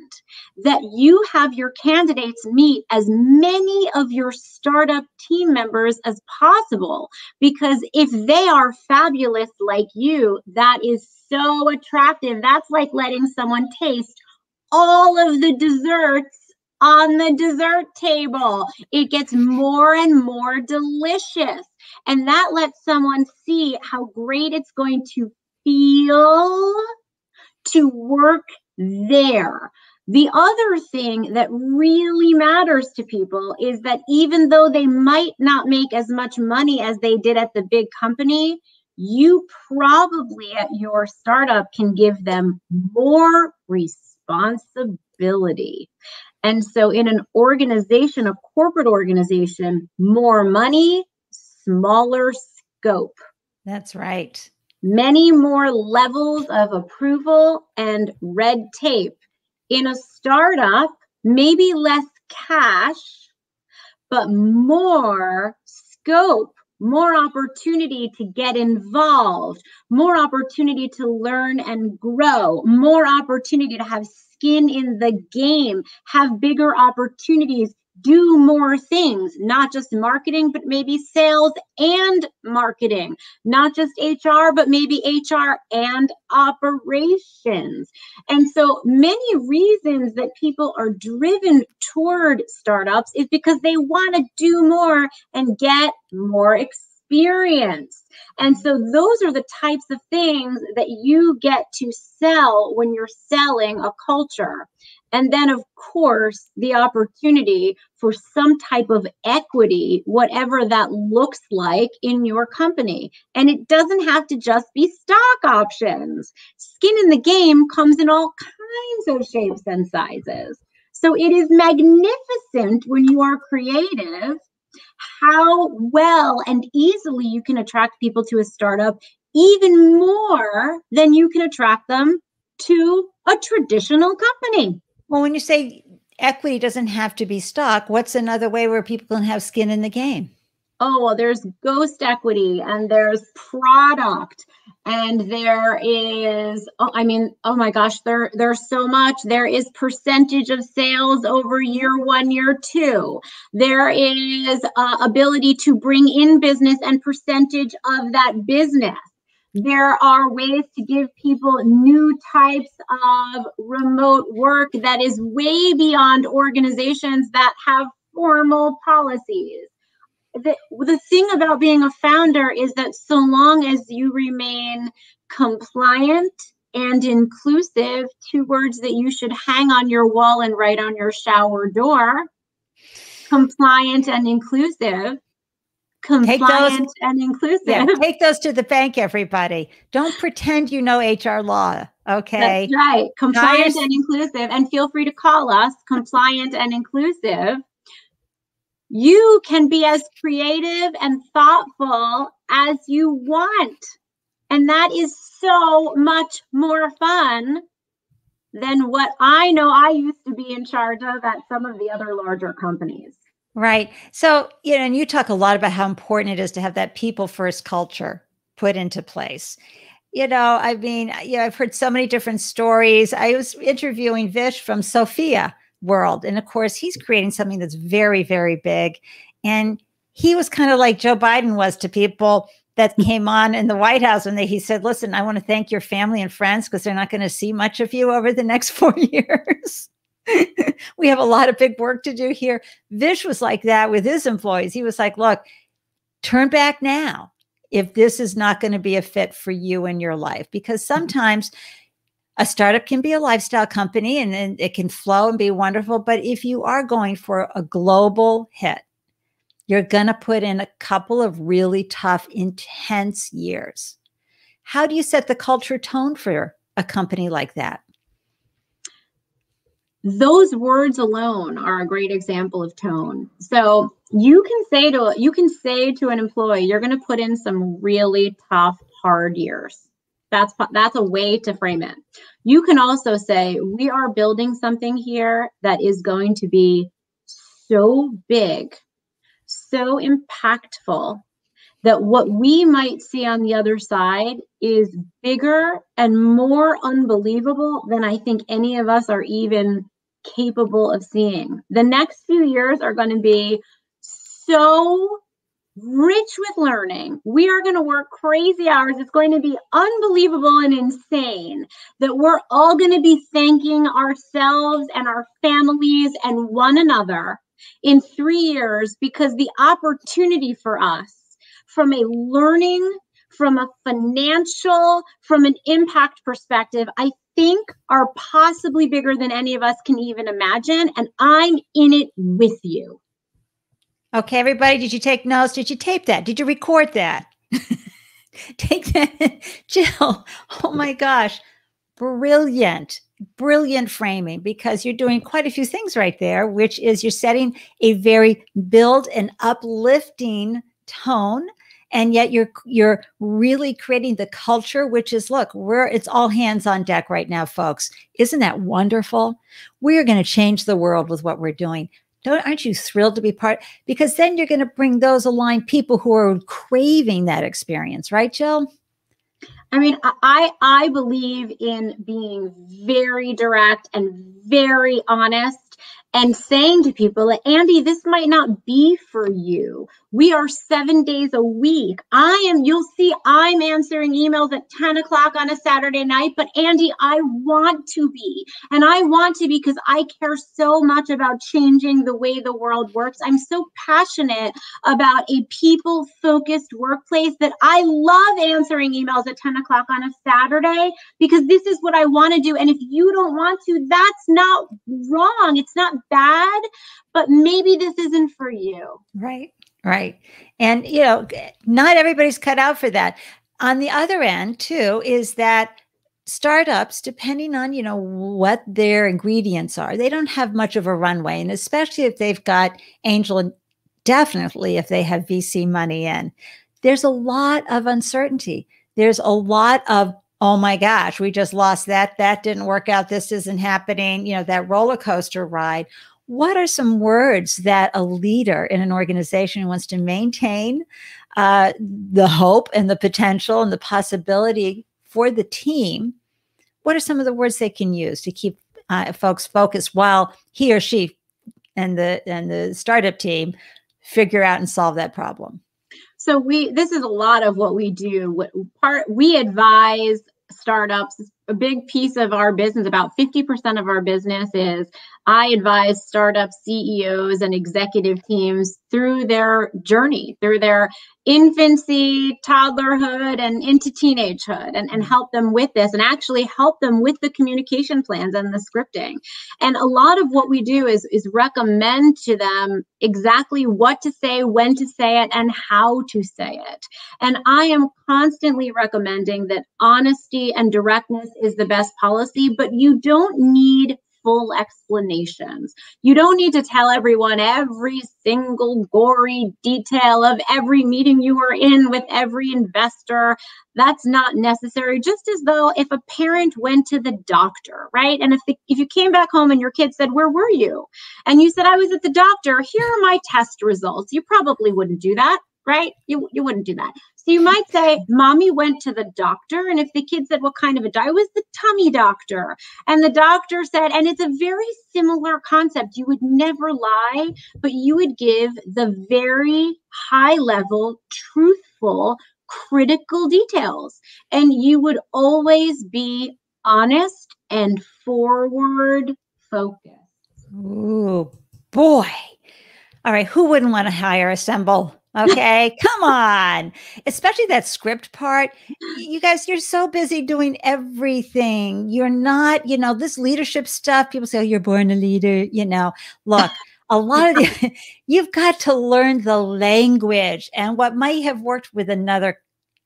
that you have your candidates meet as many of your startup team members as possible, because if they are fabulous like you, that is so attractive. That's like letting someone taste all of the desserts on the dessert table. It gets more and more delicious. And that lets someone see how great it's going to feel to work there. The other thing that really matters to people is that even though they might not make as much money as they did at the big company, you probably at your startup can give them more responsibility. And so in an organization, a corporate organization, more money, smaller scope. That's right. Many more levels of approval and red tape. In a startup, maybe less cash, but more scope, more opportunity to get involved, more opportunity to learn and grow, more opportunity to have skin in the game, have bigger opportunities, do more things, not just marketing, but maybe sales and marketing, not just HR, but maybe HR and operations. And so many reasons that people are driven toward startups is because they want to do more and get more experience. And so those are the types of things that you get to sell when you're selling a culture. And then, of course, the opportunity for some type of equity, whatever that looks like in your company. And it doesn't have to just be stock options. Skin in the game comes in all kinds of shapes and sizes. So it is magnificent when you are creative how well and easily you can attract people to a startup, even more than you can attract them to a traditional company. Well, when you say equity doesn't have to be stock, what's another way where people can have skin in the game? Oh, well, there's ghost equity and there's product and there is, oh my gosh, there's so much. There is percentage of sales over year one, year two. There is ability to bring in business and percentage of that business. There are ways to give people new types of remote work that is way beyond organizations that have formal policies. The thing about being a founder is that so long as you remain compliant and inclusive, two words that you should hang on your wall and write on your shower door, compliant and inclusive. Compliant and inclusive. Yeah, take those to the bank, everybody. Don't pretend you know HR law, okay? That's right. Compliant and inclusive. And feel free to call us, compliant and inclusive. You can be as creative and thoughtful as you want. And that is so much more fun than what I know I used to be in charge of at some of the other larger companies. Right. So, and you talk a lot about how important it is to have that people first culture put into place. I've heard so many different stories. I was interviewing Vish from Sophia World. And of course, he's creating something that's very, very big. And he was kind of like Joe Biden was to people that came on in the White House when he said, listen, I want to thank your family and friends because they're not going to see much of you over the next 4 years. We have a lot of big work to do here. Vish was like that with his employees. He was like, look, turn back now if this is not going to be a fit for you in your life. Because sometimes a startup can be a lifestyle company and it can flow and be wonderful. But if you are going for a global hit, you're going to put in a couple of really tough, intense years. How do you set the culture tone for a company like that? Those words alone are a great example of tone. So you can say to an employee, you're going to put in some really tough, hard years. That's a way to frame it. You can also say, we are building something here that is going to be so big, so impactful, that what we might see on the other side is bigger and more unbelievable than I think any of us are even capable of seeing. The next few years are going to be so rich with learning. We are going to work crazy hours. It's going to be unbelievable and insane that we're all going to be thanking ourselves and our families and one another in 3 years, because the opportunity for us from a learning, from a financial, from an impact perspective, I think are possibly bigger than any of us can even imagine. And I'm in it with you. Okay, everybody, did you take notes? Did you tape that? Did you record that? Take that. Jill, oh my gosh, brilliant, brilliant framing, because you're doing quite a few things right there, which is you're setting a very build and uplifting tone. And yet you're really creating the culture, which is, look, it's all hands on deck right now, folks. Isn't that wonderful? We're going to change the world with what we're doing. Aren't you thrilled to be part? Because then you're going to bring those aligned people who are craving that experience, right, Jill? I mean, I believe in being very direct and very honest and saying to people, Ande, this might not be for you. We are 7 days a week. You'll see I'm answering emails at 10 o'clock on a Saturday night, but Ande, I want to be. And I want to be because I care so much about changing the way the world works. I'm so passionate about a people-focused workplace that I love answering emails at 10 o'clock on a Saturday, because this is what I want to do. And if you don't want to, that's not wrong. It's not bad, but maybe this isn't for you. Right. Right. And, not everybody's cut out for that. On the other end, too, is that startups, depending on, what their ingredients are, they don't have much of a runway. And especially if they've got angel, and definitely if they have VC money in, there's a lot of uncertainty. There's a lot of, oh my gosh, we just lost that. That didn't work out. This isn't happening. That roller coaster ride. What are some words that a leader in an organization who wants to maintain the hope and the potential and the possibility for the team? What are some of the words they can use to keep folks focused while he or she and the startup team figure out and solve that problem? So this is a lot of what we do. We advise startups. A big piece of our business, about 50% of our business, is I advise startup CEOs and executive teams through their journey, through their infancy, toddlerhood, and into teenagehood, and help them with this, and actually help them with the communication plans and the scripting. And a lot of what we do is recommend to them exactly what to say, when to say it, and how to say it. And I am constantly recommending that honesty and directness is the best policy, but you don't need full explanations. You don't need to tell everyone every single gory detail of every meeting you were in with every investor. That's not necessary. Just as though if a parent went to the doctor, right? And if you came back home and your kid said, "Where were you?" And you said, "I was at the doctor. Here are my test results." You probably wouldn't do that, right? You wouldn't do that. So you might say, "Mommy went to the doctor." And if the kid said, "What kind of a doctor?" "It was the tummy doctor." And the doctor said, and it's a very similar concept. You would never lie, but you would give the very high level, truthful, critical details. And you would always be honest and forward focused. Ooh, boy. All right. Who wouldn't want to hire Assemble? Okay, come on. Especially that script part. You guys, you're so busy doing everything. You're not, this leadership stuff. People say, "Oh, you're born a leader." Look, a lot of you've got to learn the language, and what might have worked with another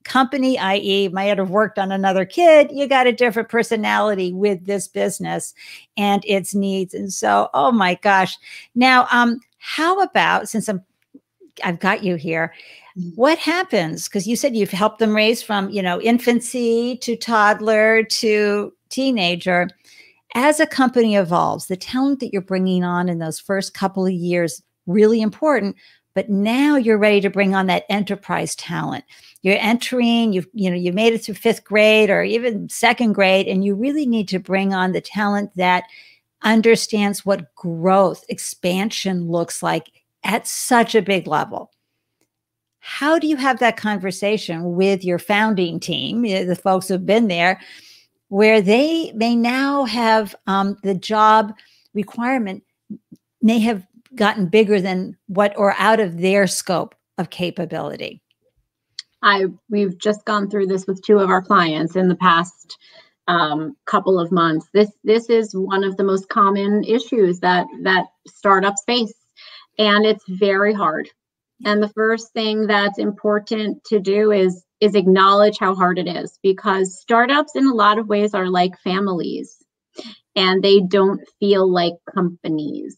company, i.e. might have worked on another kid, you got a different personality with this business and its needs. And so, oh my gosh. Now, how about, since I'm I've got you here. What happens? Because you said you've helped them raise from, infancy to toddler to teenager. As a company evolves, the talent that you're bringing on in those first couple of years, really important. But now you're ready to bring on that enterprise talent. You're entering, you made it through 5th grade or even 2nd grade, and you really need to bring on the talent that understands what growth, expansion looks like at such a big level. How do you have that conversation with your founding team, the folks who've been there, where they may now have the job requirement may have gotten bigger than or out of their scope of capability? We've just gone through this with 2 of our clients in the past couple of months. This is one of the most common issues that startups face, and it's very hard. And the first thing that's important to do is acknowledge how hard it is, because startups in a lot of ways are like families, and they don't feel like companies.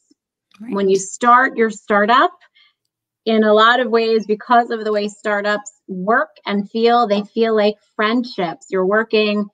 Right. When you start your startup, in a lot of ways, because of the way startups work and they feel like friendships. You're working,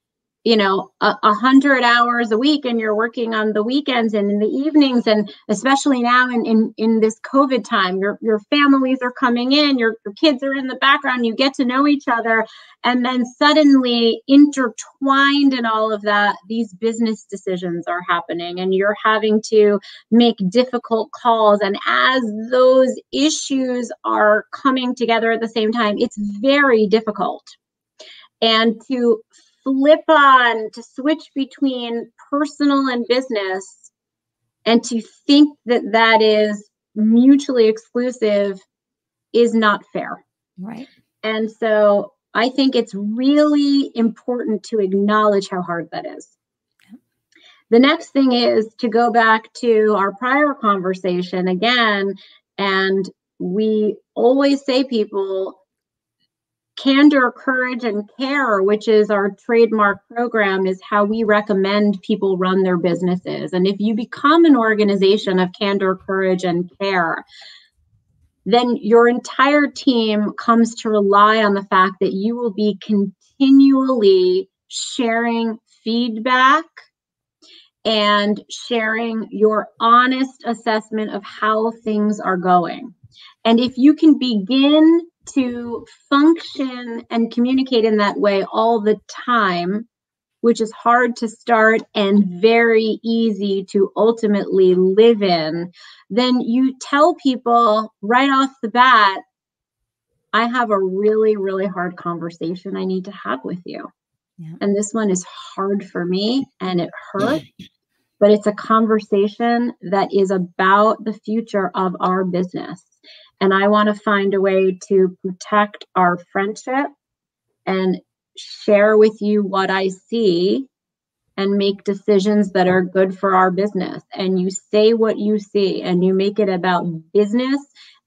100 hours a week, and you're working on the weekends and in the evenings, and especially now in this COVID time, your families are coming in, your kids are in the background, you get to know each other, and then suddenly intertwined in all of that, these business decisions are happening, and you're having to make difficult calls. And as those issues are coming together at the same time, it's very difficult. And to switch between personal and business, and to think that is mutually exclusive is not fair. Right. And so I think it's really important to acknowledge how hard that is. Yeah. The next thing is to go back to our prior conversation again, and we always say people, candor, courage, and care, which is our trademark program, is how we recommend people run their businesses. And if you become an organization of candor, courage, and care, then your entire team comes to rely on the fact that you will be continually sharing feedback and sharing your honest assessment of how things are going. And if you can begin to function and communicate in that way all the time, which is hard to start and very easy to ultimately live in, then you tell people right off the bat, I have a really, really hard conversation I need to have with you. Yeah. And this one is hard for me and it hurts, but it's a conversation that is about the future of our business. And I want to find a way to protect our friendship and share with you what I see and make decisions that are good for our business. And you say what you see, and you make it about business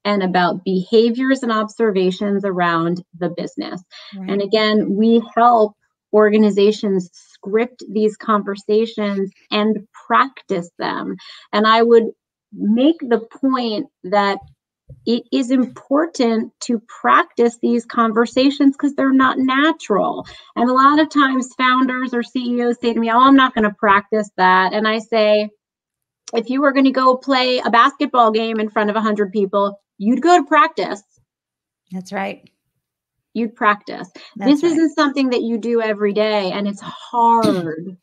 and about behaviors and observations around the business. Right. And again, we help organizations script these conversations and practice them. And I would make the point that it is important to practice these conversations because they're not natural. And a lot of times founders or CEOs say to me, oh, I'm not going to practice that. And I say, if you were going to go play a basketball game in front of 100 people, you'd go to practice. That's right. You'd practice. This isn't something that you do every day, and it's hard.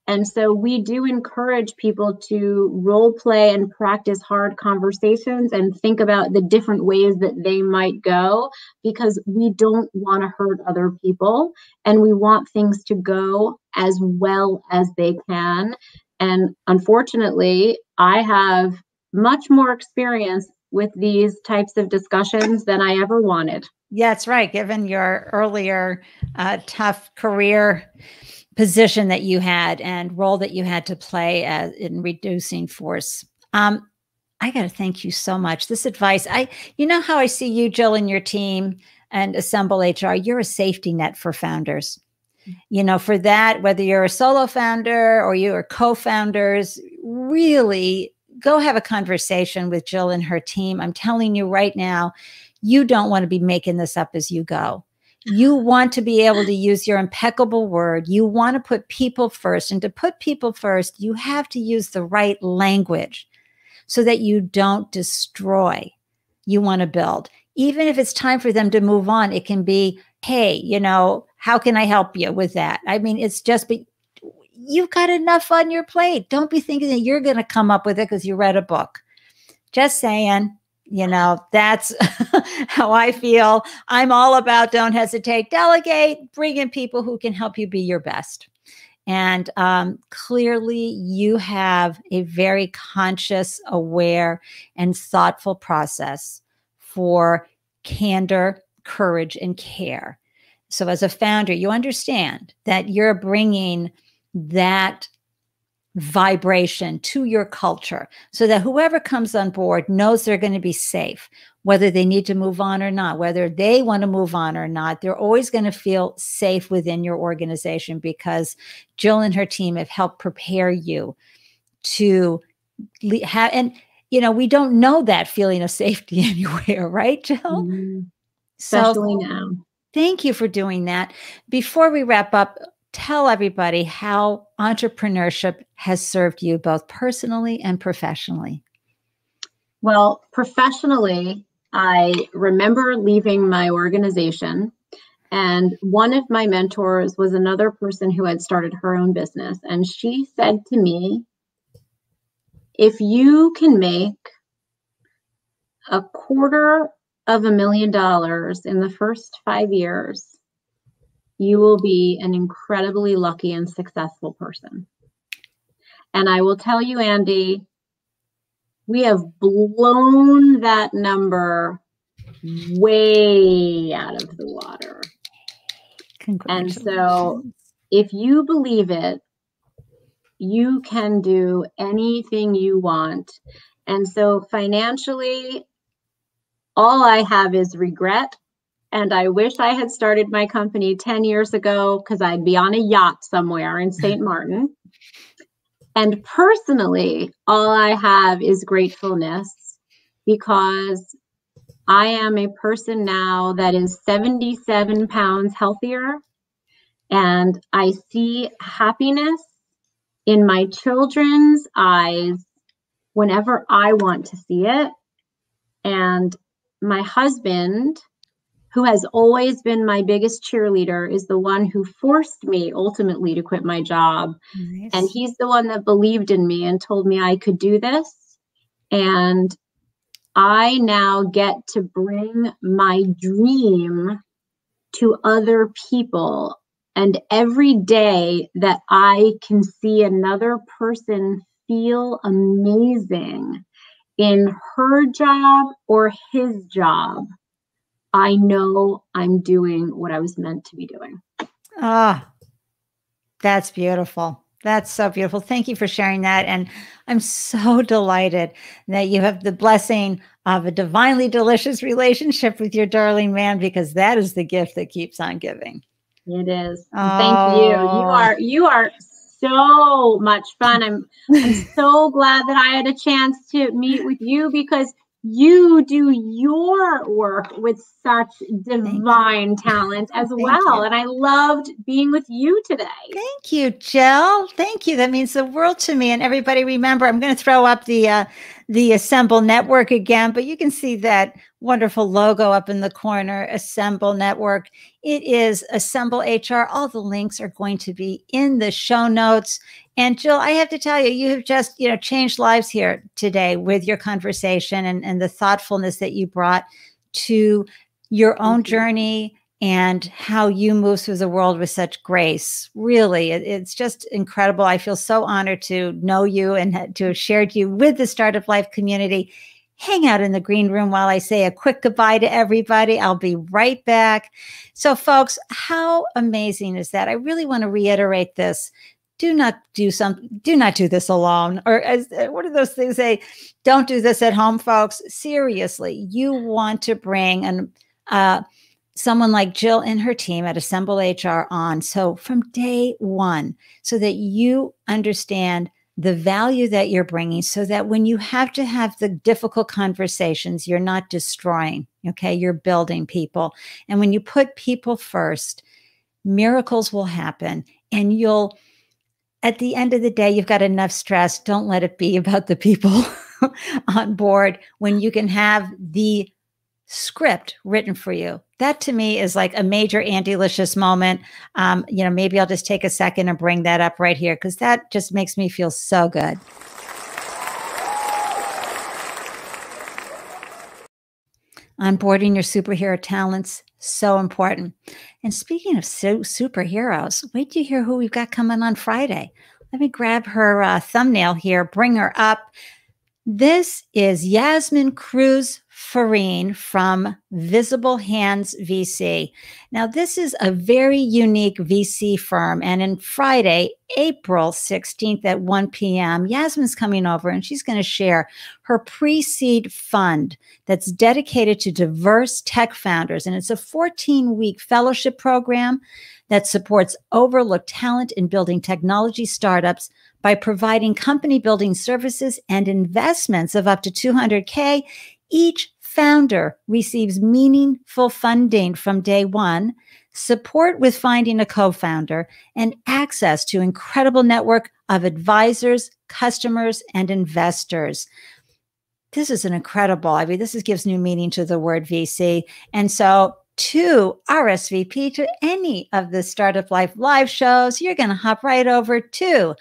And so we do encourage people to role play and practice hard conversations and think about the different ways that they might go, because we don't want to hurt other people and we want things to go as well as they can. And unfortunately, I have much more experience with these types of discussions than I ever wanted. Yeah, that's right. Given your earlier tough career position that you had and role that you had to play in reducing force. I got to thank you so much. This advice, you know how I see you, Jill, and your team and Assemble HR, you're a safety net for founders. You know, for that, whether you're a solo founder or you are co-founders, really go have a conversation with Jill and her team. I'm telling you right now, you don't want to be making this up as you go. You want to be able to use your impeccable word. You want to put people first. And to put people first, you have to use the right language so that you don't destroy. You want to build. Even if it's time for them to move on, it can be, hey, you know, how can I help you with that? I mean, it's just, but you've got enough on your plate. Don't be thinking that you're going to come up with it because you read a book. Just saying, you know, that's how I feel. I'm all about don't hesitate, delegate, bring in people who can help you be your best. And clearly you have a very conscious, aware, and thoughtful process for candor, courage, and care. So as a founder, you understand that you're bringing that vibration to your culture so that whoever comes on board knows they're going to be safe, whether they need to move on or not, whether they want to move on or not. They're always going to feel safe within your organization because Jill and her team have helped prepare you to have, and you know, we don't know that feeling of safety anywhere, right, Jill? Mm-hmm. Especially now. Thank you for doing that. Before we wrap up, tell everybody how entrepreneurship has served you both personally and professionally. Well, professionally, I remember leaving my organization, and one of my mentors was another person who had started her own business. And she said to me, if you can make $250,000 in the first 5 years, you will be an incredibly lucky and successful person. And I will tell you, Ande, we have blown that number way out of the water. And so if you believe it, you can do anything you want. And so financially, all I have is regret. And I wish I had started my company 10 years ago because I'd be on a yacht somewhere in St. Martin. And personally, all I have is gratefulness because I am a person now that is 77 pounds healthier. And I see happiness in my children's eyes whenever I want to see it. And my husband, who has always been my biggest cheerleader, is the one who forced me ultimately to quit my job. Nice. And he's the one that believed in me and told me I could do this. And I now get to bring my dream to other people. And every day that I can see another person feel amazing in her job or his job, I know I'm doing what I was meant to be doing. Ah, that's beautiful. That's so beautiful. Thank you for sharing that. And I'm so delighted that you have the blessing of a divinely delicious relationship with your darling man, because that is the gift that keeps on giving. It is. Oh. Thank you. You are so much fun. I'm so glad that I had a chance to meet with you because you do your work with such divine talent as well. And I loved being with you today. Thank you, Jill. Thank you. That means the world to me. And everybody, remember, I'm going to throw up the Assemble Network again, but you can see that wonderful logo up in the corner, Assemble Network. It is Assemble HR. All the links are going to be in the show notes. And Jill, I have to tell you, you have just, changed lives here today with your conversation and the thoughtfulness that you brought to your own journey and how you move through the world with such grace. Really, it's just incredible. I feel so honored to know you and to have shared you with the Startup Life community. Hang out in the green room while I say a quick goodbye to everybody. I'll be right back. So folks, how amazing is that? I really want to reiterate this. Do not do this alone. Or what do those things say? Don't do this at home, folks. Seriously, you want to bring someone like Jill and her team at Assemble HR on. So from day one, so that you understand the value that you're bringing so that when you have to have the difficult conversations, you're not destroying, okay? You're building people. And when you put people first, miracles will happen. And you'll, at the end of the day, you've got enough stress. Don't let it be about the people on board when you can have the script written for you. That to me is like a major Andelicious moment. Maybe I'll just take a second and bring that up right here because that just makes me feel so good. Onboarding your superhero talents, so important. And speaking of superheroes, wait till you hear who we've got coming on Friday. Let me grab her thumbnail here, bring her up. This is Yasmin Cruz Farine from Visible Hands VC. Now, this is a very unique VC firm. And on Friday, April 16th at 1 p.m., Yasmin's coming over and she's going to share her pre-seed fund that's dedicated to diverse tech founders. And it's a 14-week fellowship program that supports overlooked talent in building technology startups by providing company building services and investments of up to $200K. Each founder receives meaningful funding from day one, support with finding a co-founder, and access to incredible network of advisors, customers, and investors. This is an incredible, this gives new meaning to the word VC. And so to RSVP to any of the Startup Life live shows, you're going to hop right over to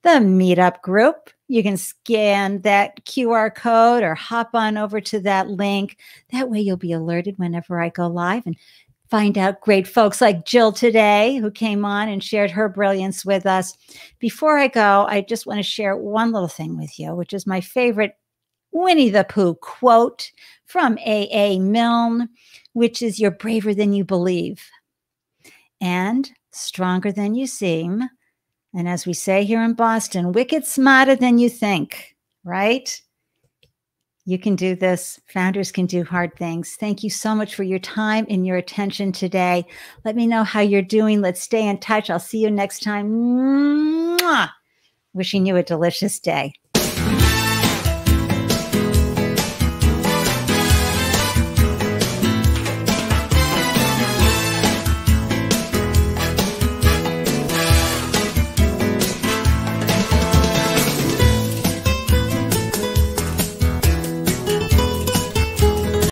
the meetup group. You can scan that QR code or hop on over to that link. That way you'll be alerted whenever I go live and find out great folks like Jill today who came on and shared her brilliance with us. Before I go, I just want to share one little thing with you, which is my favorite Winnie the Pooh quote from A.A. Milne, which is, "You're braver than you believe and stronger than you seem. And as we say here in Boston, wicked smarter than you think," right? You can do this. Founders can do hard things. Thank you so much for your time and your attention today. Let me know how you're doing. Let's stay in touch. I'll see you next time. Mwah! Wishing you a delicious day.